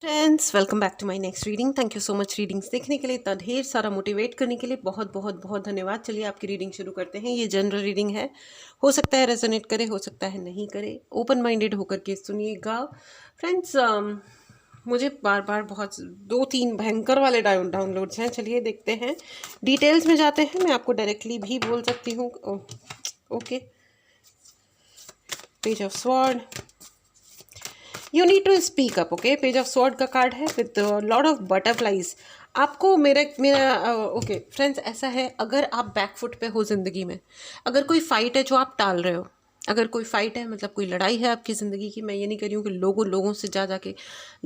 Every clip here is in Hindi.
Friends, welcome back to my next reading. Thank you so much readings देखने के लिए, इतना ढेर सारा मोटिवेट करने के लिए बहुत बहुत बहुत धन्यवाद। चलिए आपकी रीडिंग शुरू करते हैं। ये जनरल रीडिंग है, हो सकता है रेजोनेट करे, हो सकता है नहीं करे। ओपन माइंडेड होकर के सुनिएगा फ्रेंड्स। मुझे बार बार बहुत 2-3 भयंकर वाले डाउनलोड्स हैं। चलिए देखते हैं, डिटेल्स में जाते हैं। मैं आपको डायरेक्टली भी बोल सकती हूँ। Okay, page of sword, you need to speak up. Okay, page of sword का कार्ड है विद लॉट ऑफ बटरफ्लाइज। आपको मेरा मेरा ओके फ्रेंड्स, ऐसा है, अगर आप बैकफुट पे हो ज़िंदगी में, अगर कोई फाइट है जो आप टाल रहे हो, अगर कोई फाइट है मतलब कोई लड़ाई है आपकी ज़िंदगी की, मैं ये नहीं कह रही हूँ कि लोगों से जा जाके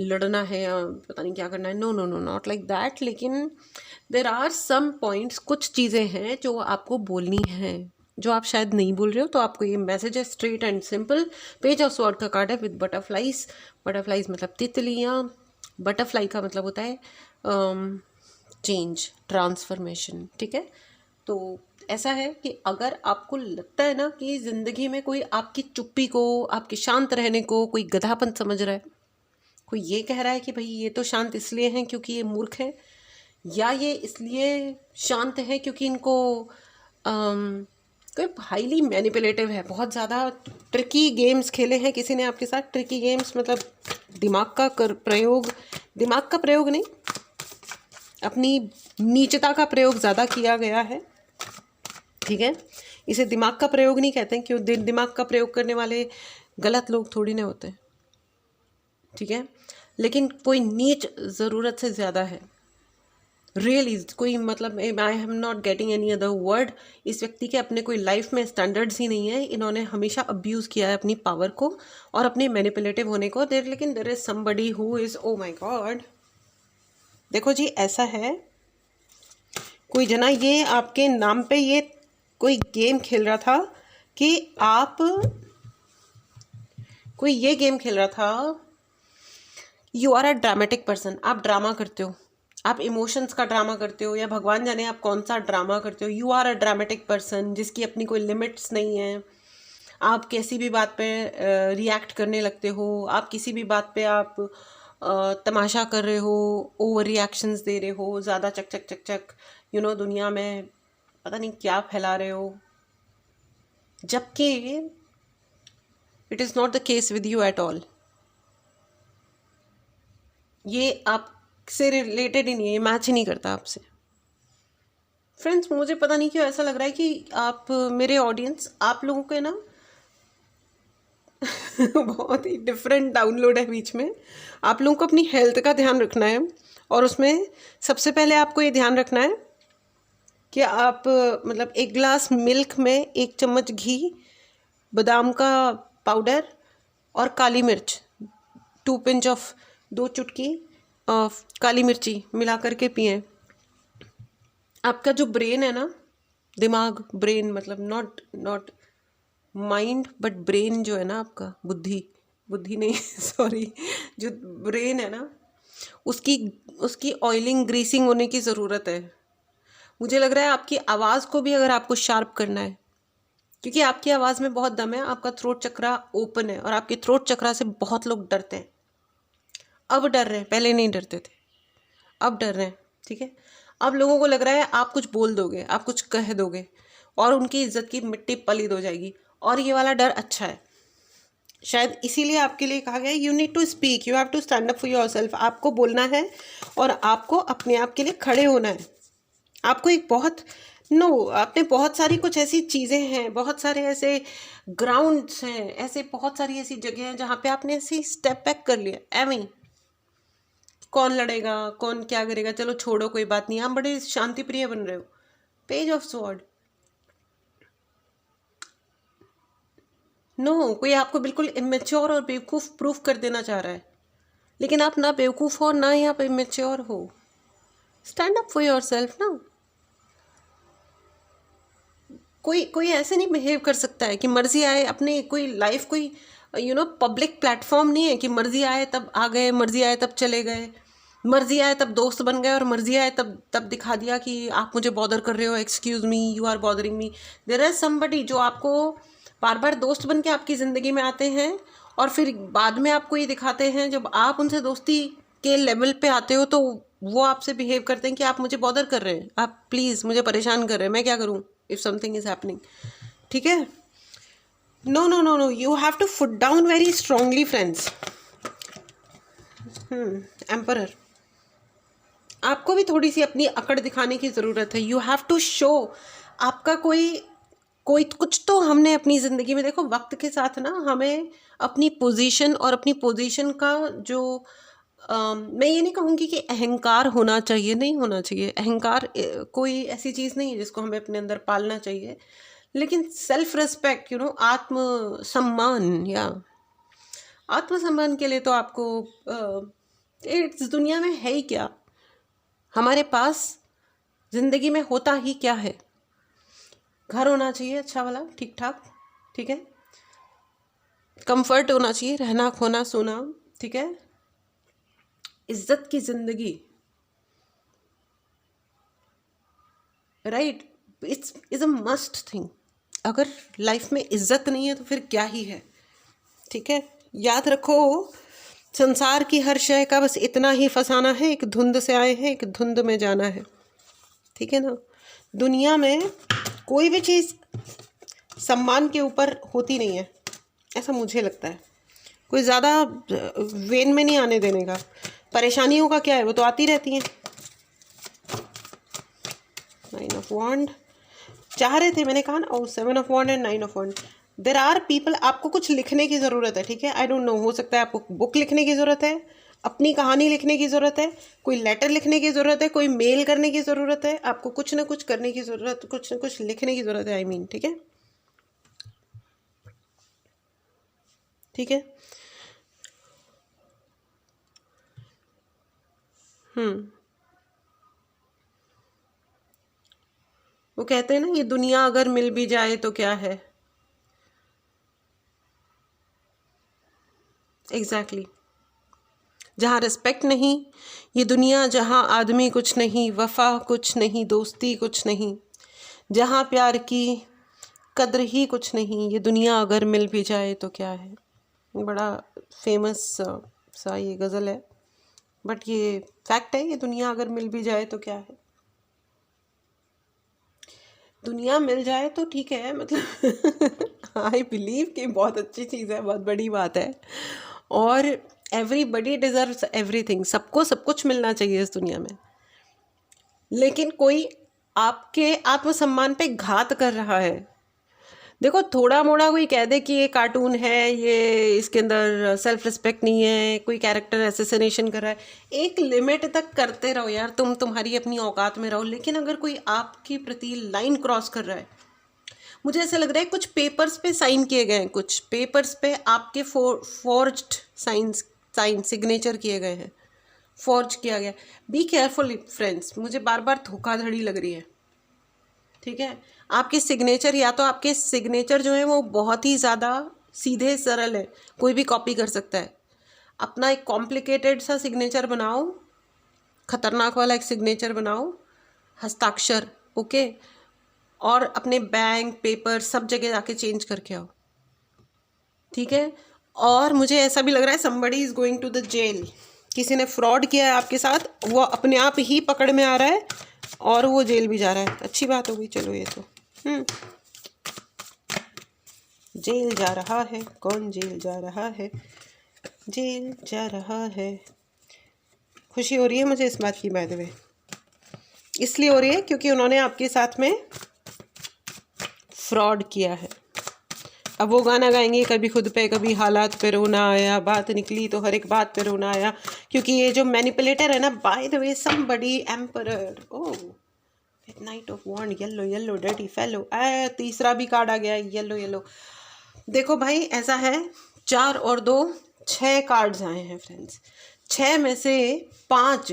लड़ना है या पता नहीं क्या करना है, no no no, not like that. लेकिन देर आर सम पॉइंट्स, कुछ चीज़ें हैं जो आपको बोलनी है, जो आप शायद नहीं बोल रहे हो। तो आपको ये मैसेज है, straight and simple. Page of sword का कार्ड है विद बटरफ्लाइज। बटरफ्लाइज मतलब तितलियाँ, बटरफ्लाई का मतलब होता है चेंज, ट्रांसफॉर्मेशन। ठीक है, तो ऐसा है कि अगर आपको लगता है ना कि ज़िंदगी में कोई आपकी चुप्पी को, आपके शांत रहने को कोई गधापन समझ रहा है, कोई ये कह रहा है कि भाई ये तो शांत इसलिए हैं क्योंकि ये मूर्ख है, या ये इसलिए शांत है क्योंकि इनको कोई हाईली मैनिपुलेटिव है, बहुत ज़्यादा ट्रिकी गेम्स खेले हैं किसी ने आपके साथ। ट्रिकी गेम्स मतलब दिमाग का प्रयोग, दिमाग का प्रयोग नहीं, अपनी नीचता का प्रयोग ज़्यादा किया गया है। ठीक है, इसे दिमाग का प्रयोग नहीं कहते हैं, क्यों? दिमाग का प्रयोग करने वाले गलत लोग थोड़ी ना होते हैं। ठीक है, लेकिन कोई नीच ज़रूरत से ज़्यादा है, रियली कोई मतलब, I am not getting any other word. इस व्यक्ति के अपने कोई लाइफ में स्टैंडर्ड्स ही नहीं है। इन्होंने हमेशा अब्यूज़ किया है अपनी पावर को और अपने मैनिपुलेटिव होने को। लेकिन there is somebody who is, oh my god, देखो जी, ऐसा है, कोई जना ये आपके नाम पे ये कोई गेम खेल रहा था कि आप, कोई ये गेम खेल रहा था, you are a dramatic person, आप ड्रामा करते हो, आप इमोशंस का ड्रामा करते हो, या भगवान जाने आप कौन सा ड्रामा करते हो। You are a dramatic person जिसकी अपनी कोई लिमिट्स नहीं है। आप किसी भी बात पे रिएक्ट करने लगते हो, आप किसी भी बात पे आप तमाशा कर रहे हो, ओवर रिएक्शंस दे रहे हो, ज़्यादा चक चक चक चक दुनिया में पता नहीं क्या फैला रहे हो, जबकि it is not the case with you at all. ये आपसे रिलेटेड ही नहीं है, ये मैच ही नहीं करता आपसे। फ्रेंड्स, मुझे पता नहीं क्यों ऐसा लग रहा है कि आप, मेरे ऑडियंस, आप लोगों के ना बहुत ही डिफरेंट डाउनलोड है बीच में। आप लोगों को अपनी हेल्थ का ध्यान रखना है, और उसमें सबसे पहले आपको ये ध्यान रखना है कि आप मतलब 1 गिलास मिल्क में 1 चम्मच घी, बादाम का पाउडर और काली मिर्च, 2 पिंच ऑफ, 2 चुटकी काली मिर्ची मिला करके पिएं। आपका जो ब्रेन है ना, दिमाग, ब्रेन मतलब not not mind but brain, जो है ना आपका, बुद्धि नहीं सॉरी, जो ब्रेन है ना, उसकी ऑयलिंग, ग्रीसिंग होने की ज़रूरत है। मुझे लग रहा है आपकी आवाज़ को भी अगर आपको शार्प करना है, क्योंकि आपकी आवाज़ में बहुत दम है, आपका थ्रोट चक्रा ओपन है, और आपके थ्रोट चक्रा से बहुत लोग डरते हैं। अब डर रहे हैं, पहले नहीं डरते थे, अब डर रहे हैं। ठीक है, अब लोगों को लग रहा है आप कुछ बोल दोगे, आप कुछ कह दोगे, और उनकी इज्जत की मिट्टी पलीद हो जाएगी। और ये वाला डर अच्छा है, शायद इसीलिए आपके लिए कहा गया है, you need to speak, you have to stand up for yourself. आपको बोलना है और आपको अपने आप के लिए खड़े होना है। आपको एक बहुत आपने बहुत सारी कुछ ऐसी चीज़ें हैं, बहुत सारे ऐसे ग्राउंड्स हैं, ऐसे बहुत सारी ऐसी जगह हैं जहाँ पे आपने ऐसे स्टेप बैक कर लिया। एवं कौन लड़ेगा, कौन क्या करेगा, चलो छोड़ो, कोई बात नहीं, आप बड़े शांति प्रिय बन रहे हो। पेज ऑफ स्वॉर्ड, नो, कोई आपको बिल्कुल इमेच्योर और बेवकूफ़ प्रूफ कर देना चाह रहा है, लेकिन आप ना बेवकूफ़ हो ना ही आप इमेच्योर हो। Stand up for your self ना। कोई ऐसे नहीं बिहेव कर सकता है कि मर्जी आए अपने, कोई लाइफ कोई पब्लिक प्लेटफॉर्म नहीं है कि मर्जी आए तब आ गए, मर्जी आए तब चले गए, मर्जी आए तब दोस्त बन गए, और मर्जी आए तब दिखा दिया कि आप मुझे बॉदर कर रहे हो, excuse me, you are bothering me. There is somebody जो आपको बार बार दोस्त बन के आपकी ज़िंदगी में आते हैं, और फिर बाद में आपको ये दिखाते हैं, जब आप उनसे दोस्ती के लेवल पे आते हो तो वो आपसे बिहेव करते हैं कि आप मुझे बॉदर कर रहे हैं, आप प्लीज़ मुझे परेशान कर रहे हैं, मैं क्या करूँ इफ़ समथिंग इज़ हैपनिंग। ठीक है, no no no no, you have to foot down very strongly friends. Emperor, आपको भी थोड़ी सी अपनी अकड़ दिखाने की ज़रूरत है। यू हैव टू शो आपका कोई कोई कुछ तो हमने अपनी ज़िंदगी में, देखो वक्त के साथ ना हमें अपनी पोजीशन और अपनी पोजीशन का जो मैं ये नहीं कहूँगी कि अहंकार होना चाहिए, नहीं होना चाहिए अहंकार, कोई ऐसी चीज़ नहीं है जिसको हमें अपने अंदर पालना चाहिए, लेकिन सेल्फ रिस्पेक्ट, आत्मसम्मान, या आत्मसम्मान के लिए तो आपको इस दुनिया में है ही क्या, हमारे पास ज़िंदगी में होता ही क्या है। घर होना चाहिए अच्छा वाला, ठीक ठाक, ठीक है, कंफर्ट होना चाहिए, रहना खोना सोना, ठीक है, इज्जत की ज़िंदगी, right, it's is a must thing. अगर लाइफ में इज्जत नहीं है तो फिर क्या ही है। ठीक है, याद रखो संसार की हर शय का बस इतना ही फसाना है, एक धुंध से आए हैं एक धुंध में जाना है। ठीक है ना, दुनिया में कोई भी चीज़ सम्मान के ऊपर होती नहीं है, ऐसा मुझे लगता है। कोई ज़्यादा वेन में नहीं आने देने का। परेशानियों का क्या है, वो तो आती रहती हैं। 9 ऑफ वॉन्ड चाह रहे थे, मैंने कहा ना, 7 of wand and 9 of wand. There are people, आपको कुछ लिखने की ज़रूरत है, ठीक है, आई डोंट नो, हो सकता है आपको बुक लिखने की ज़रूरत है, अपनी कहानी लिखने की ज़रूरत है, कोई लेटर लिखने की ज़रूरत है, कोई मेल करने की ज़रूरत है, आपको कुछ ना कुछ करने की ज़रूरत, कुछ ना कुछ लिखने की ज़रूरत है, आई मीन, ठीक है, ठीक है। वो कहते हैं ना, ये दुनिया अगर मिल भी जाए तो क्या है। एग्जैक्टली जहाँ रिस्पेक्ट नहीं, ये दुनिया जहाँ आदमी कुछ नहीं, वफा कुछ नहीं, दोस्ती कुछ नहीं, जहाँ प्यार की कद्र ही कुछ नहीं, ये दुनिया अगर मिल भी जाए तो क्या है। बड़ा फेमस सा ये गज़ल है, बट ये फैक्ट है, ये दुनिया अगर मिल भी जाए तो क्या है। दुनिया मिल जाए तो ठीक है, मतलब आई बिलीव कि बहुत अच्छी चीज़ है, बहुत बड़ी बात है, और एवरीबडी डिज़र्व्स एवरीथिंग, सबको सब कुछ मिलना चाहिए इस दुनिया में। लेकिन कोई आपके आत्मसम्मान पे घात कर रहा है। देखो, थोड़ा मोड़ा कोई कह दे कि ये कार्टून है, ये इसके अंदर सेल्फ रिस्पेक्ट नहीं है, कोई कैरेक्टर एसेसिनेशन कर रहा है, एक लिमिट तक करते रहो यार, तुम्हारी अपनी औकात में रहो। लेकिन अगर कोई आपकी प्रति लाइन क्रॉस कर रहा है, मुझे ऐसा लग रहा है कुछ पेपर्स पे साइन किए गए हैं, कुछ पेपर्स पे आपके फॉर्ज्ड साइन सिग्नेचर किए गए हैं, फॉर्ज किया गया। बी केयरफुल फ्रेंड्स, मुझे बार बार धोखाधड़ी लग रही है। ठीक है, आपके सिग्नेचर, या तो आपके सिग्नेचर जो है वो बहुत ही ज़्यादा सीधे सरल है, कोई भी कॉपी कर सकता है। अपना एक कॉम्प्लिकेटेड सा सिग्नेचर बनाओ, खतरनाक वाला एक सिग्नेचर बनाओ, हस्ताक्षर, ओके, और अपने बैंक पेपर सब जगह जाके चेंज करके आओ। ठीक है, और मुझे ऐसा भी लग रहा है somebody is going to the jail, किसी ने फ्रॉड किया है आपके साथ, वो अपने आप ही पकड़ में आ रहा है और वो जेल भी जा रहा है। अच्छी बात होगी, चलो ये तो जेल जा रहा है, कौन जेल जा रहा है, जेल जा रहा है। खुशी हो रही है मुझे इस बात की, बाय द वे, इसलिए हो रही है क्योंकि उन्होंने आपके साथ में फ्रॉड किया है। अब वो गाना गाएंगे, कभी खुद पे कभी हालात पे रोना आया, बात निकली तो हर एक बात पे रोना आया, क्योंकि ये जो मैनिपुलेटर है ना, by the way somebody emperor, oh with knight of wand, yellow yellow dirty fellow, तीसरा भी कार्ड आ गया है, येलो येलो। देखो भाई, ऐसा है, 4 और 2 6 कार्ड्स आए हैं फ्रेंड्स, 6 में से 5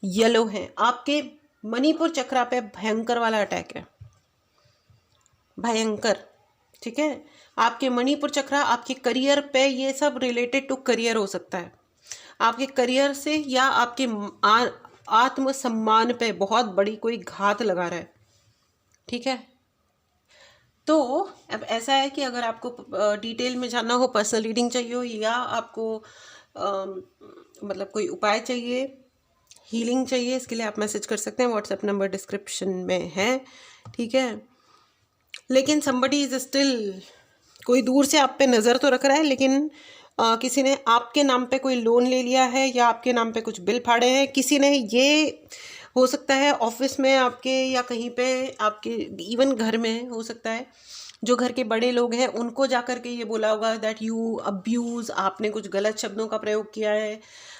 येलो हैं। आपके मणिपुर चक्रा पे भयंकर वाला अटैक है, भयंकर। ठीक है, आपके मणिपुर चक्रा, आपके करियर पे, ये सब रिलेटेड टू करियर हो सकता है, आपके करियर से या आपके आत्मसम्मान पे बहुत बड़ी कोई घात लगा रहा है। ठीक है, तो अब ऐसा है कि अगर आपको डिटेल में जानना हो, पर्सनल रीडिंग चाहिए हो, या आपको मतलब कोई उपाय चाहिए, हीलिंग चाहिए, इसके लिए आप मैसेज कर सकते हैं। व्हाट्सएप नंबर डिस्क्रिप्शन में है, ठीक है। लेकिन somebody इज स्टिल, कोई दूर से आप पे नज़र तो रख रहा है, लेकिन किसी ने आपके नाम पे कोई लोन ले लिया है या आपके नाम पे कुछ बिल फाड़े हैं। किसी ने, ये हो सकता है ऑफिस में आपके या कहीं पे आपके, इवन घर में हो सकता है, जो घर के बड़े लोग हैं उनको जा कर के ये बोला होगा दैट यू अब्यूज़, आपने कुछ गलत शब्दों का प्रयोग किया है,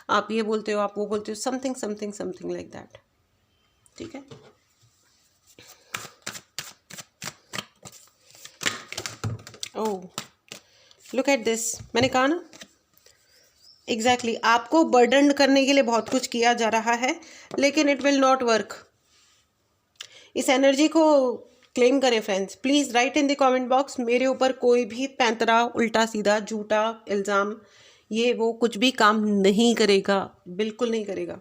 आप ये बोलते हो, आप वो बोलते हो, something something something like that, ठीक है। ओह, लुक एट दिस, मैंने कहा ना, एग्जैक्टली आपको बर्डन करने के लिए बहुत कुछ किया जा रहा है, लेकिन इट विल नॉट वर्क। इस एनर्जी को क्लेम करें friends. Please write in the comment box, मेरे ऊपर कोई भी पैंतरा, उल्टा सीधा, झूठा इल्ज़ाम, ये वो कुछ भी काम नहीं करेगा, बिल्कुल नहीं करेगा।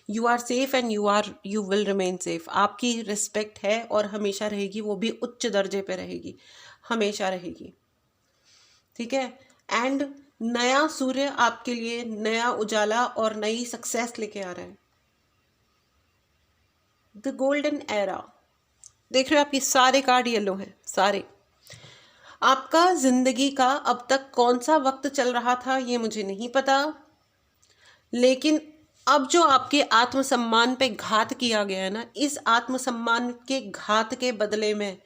You are safe and you will remain safe. आपकी रिस्पेक्ट है और हमेशा रहेगी, वो भी उच्च दर्जे पे रहेगी, हमेशा रहेगी, ठीक है। एंड नया सूर्य आपके लिए नया उजाला और नई सक्सेस लेके आ रहा है। द गोल्डन एरा, देख रहे हो आप, ये सारे कार्ड येलो हैं, सारे। आपका जिंदगी का अब तक कौन सा वक्त चल रहा था ये मुझे नहीं पता, लेकिन अब जो आपके आत्मसम्मान पे घात किया गया है ना, इस आत्मसम्मान के घात के बदले में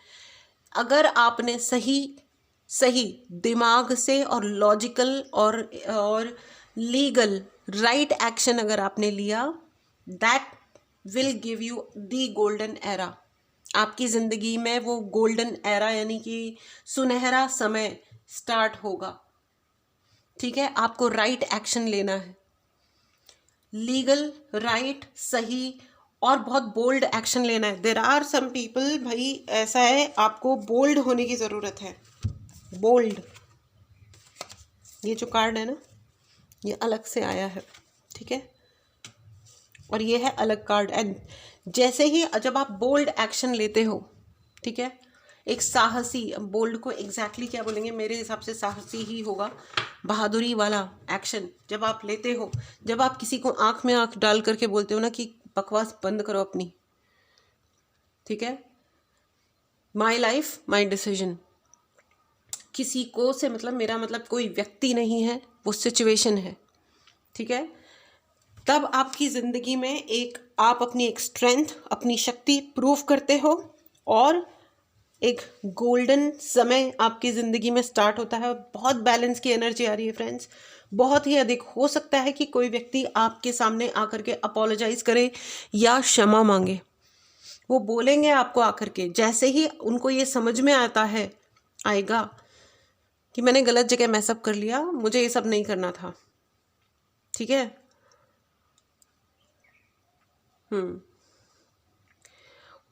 अगर आपने सही दिमाग से और लॉजिकल और लीगल राइट एक्शन अगर आपने लिया, that will give you the golden era. आपकी ज़िंदगी में वो गोल्डन एरा यानी कि सुनहरा समय स्टार्ट होगा, ठीक है। आपको राइट एक्शन लेना है, लीगल, राइट, सही और बहुत बोल्ड एक्शन लेना है। देर आर सम पीपल, भाई ऐसा है, आपको बोल्ड होने की ज़रूरत है, बोल्ड। ये जो कार्ड है ना, ये अलग से आया है, ठीक है, और ये है अलग कार्ड। एंड जैसे ही जब आप बोल्ड एक्शन लेते हो, ठीक है, एक साहसी, बोल्ड को एग्जैक्टली क्या बोलेंगे, मेरे हिसाब से साहसी ही होगा, बहादुरी वाला एक्शन जब आप लेते हो, जब आप किसी को आंख में आंख डाल करके बोलते हो ना कि बकवास बंद करो अपनी, ठीक है, माई लाइफ माई डिसीजन, किसी को से मतलब, मेरा मतलब कोई व्यक्ति नहीं है, वो सिचुएशन है, ठीक है। तब आपकी ज़िंदगी में आप अपनी एक स्ट्रेंथ, अपनी शक्ति प्रूव करते हो और एक गोल्डन समय आपकी ज़िंदगी में स्टार्ट होता है। बहुत बैलेंस की एनर्जी आ रही है फ्रेंड्स, बहुत ही अधिक। हो सकता है कि कोई व्यक्ति आपके सामने आकर के अपोलोजाइज़ करे या क्षमा मांगे, वो बोलेंगे आपको आकर के, जैसे ही उनको ये समझ में आएगा कि मैंने गलत जगह मैसअप कर लिया, मुझे ये सब नहीं करना था, ठीक है।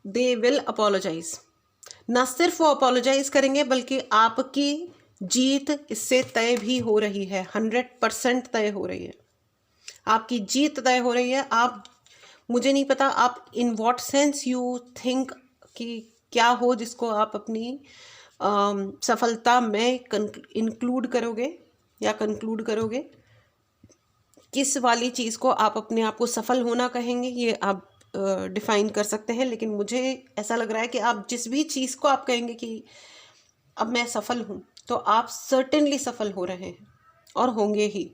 They will apologize. ना सिर्फ वो अपोलोजाइज करेंगे, बल्कि आपकी जीत इससे तय भी हो रही है, 100% तय हो रही है, आपकी जीत तय हो रही है। आप, मुझे नहीं पता आप in what sense you think कि क्या हो जिसको आप अपनी सफलता में इंक्लूड करोगे या कंक्लूड करोगे, किस वाली चीज़ को आप अपने आप को सफल होना कहेंगे, ये आप डिफाइन कर सकते हैं। लेकिन मुझे ऐसा लग रहा है कि आप जिस भी चीज़ को आप कहेंगे कि अब मैं सफल हूँ, तो आप सर्टेनली सफल हो रहे हैं और होंगे ही।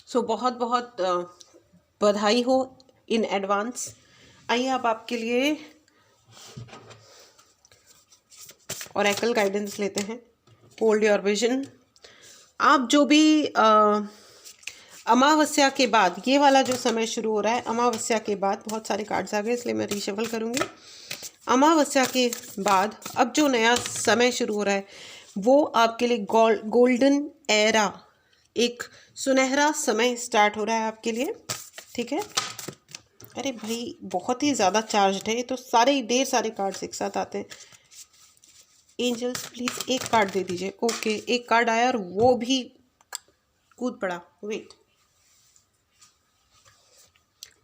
सो बहुत बहुत बधाई हो इन एडवांस। आइए अब आपके लिए ओरेकल गाइडेंस लेते हैं। Hold your vision. आप जो भी अमावस्या के बाद, ये वाला जो समय शुरू हो रहा है अमावस्या के बाद, बहुत सारे कार्ड्स आ गए इसलिए मैं रीशफल करूँगी। अमावस्या के बाद अब जो नया समय शुरू हो रहा है वो आपके लिए गोल्डन एरा, एक सुनहरा समय स्टार्ट हो रहा है आपके लिए, ठीक है। अरे भाई बहुत ही ज़्यादा चार्ज्ड है, तो सारे ढेर सारे कार्ड्स एक साथ आते हैं। एंजल्स प्लीज़ एक कार्ड दे दीजिए। ओके, एक कार्ड आया और वो भी कूद पड़ा। Wait,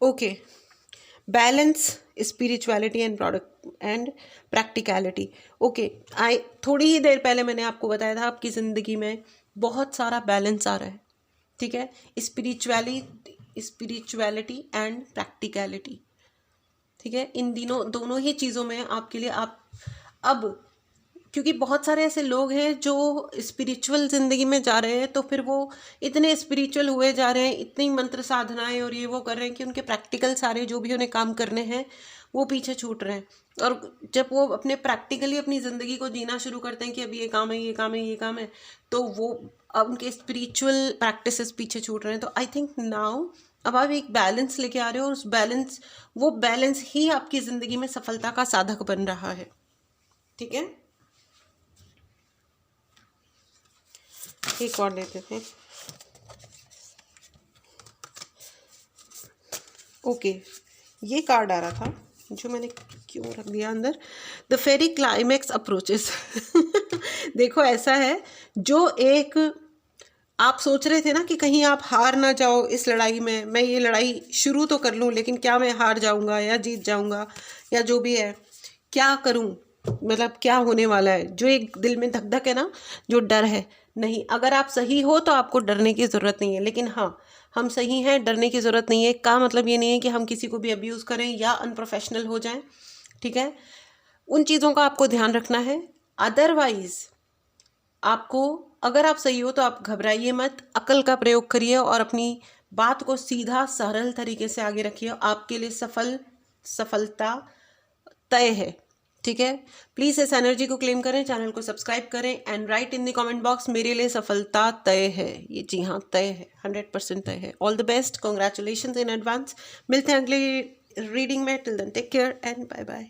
okay, balance, spirituality and product and practicality. Okay, थोड़ी ही देर पहले मैंने आपको बताया था आपकी ज़िंदगी में बहुत सारा बैलेंस आ रहा है, ठीक है, स्पिरिचुअलिटी एंड प्रैक्टिकलिटी, ठीक है, इन दोनों ही चीज़ों में आपके लिए आप अब, क्योंकि बहुत सारे ऐसे लोग हैं जो स्पिरिचुअल ज़िंदगी में जा रहे हैं तो फिर वो इतने स्पिरिचुअल हुए जा रहे हैं, इतनी मंत्र साधनाएं और ये वो कर रहे हैं कि उनके प्रैक्टिकल सारे जो भी उन्हें काम करने हैं वो पीछे छूट रहे हैं। और जब वो अपने प्रैक्टिकली अपनी ज़िंदगी को जीना शुरू करते हैं कि अब ये काम है, ये काम है, ये काम है, तो वो अब उनके स्पिरिचुअल प्रैक्टिसेस पीछे छूट रहे हैं। तो आई थिंक नाउ अब आप एक बैलेंस लेके आ रहे हो और वो बैलेंस ही आपकी ज़िंदगी में सफलता का साधक बन रहा है, ठीक है। एक और लेते थे। ओके, ये कार्ड आ रहा था जो मैंने क्यों रख दिया अंदर, द फेरी क्लाइमैक्स अप्रोचेस। देखो ऐसा है, जो एक आप सोच रहे थे ना कि कहीं आप हार ना जाओ इस लड़ाई में, मैं ये लड़ाई शुरू तो कर लूँ लेकिन क्या मैं हार जाऊंगा या जीत जाऊंगा या जो भी है, क्या करूं, मतलब क्या होने वाला है, जो एक दिल में धक धक है ना, जो डर है। नहीं, अगर आप सही हो तो आपको डरने की ज़रूरत नहीं है, लेकिन हाँ, हम सही हैं, डरने की ज़रूरत नहीं है का मतलब ये नहीं है कि हम किसी को भी अब्यूज़ करें या अनप्रोफेशनल हो जाएं, ठीक है। उन चीज़ों का आपको ध्यान रखना है। अदरवाइज़ आपको, अगर आप सही हो तो आप घबराइए मत, अकल का प्रयोग करिए और अपनी बात को सीधा सरल तरीके से आगे रखिए। आपके लिए सफलता तय है, ठीक है। प्लीज़ इस एनर्जी को क्लेम करें, चैनल को सब्सक्राइब करें and right in the comment box, मेरे लिए सफलता तय है। ये जी हाँ तय है, 100% तय है। All the best, congratulation in advance. मिलते हैं अगली रीडिंग में, till then take care and bye bye.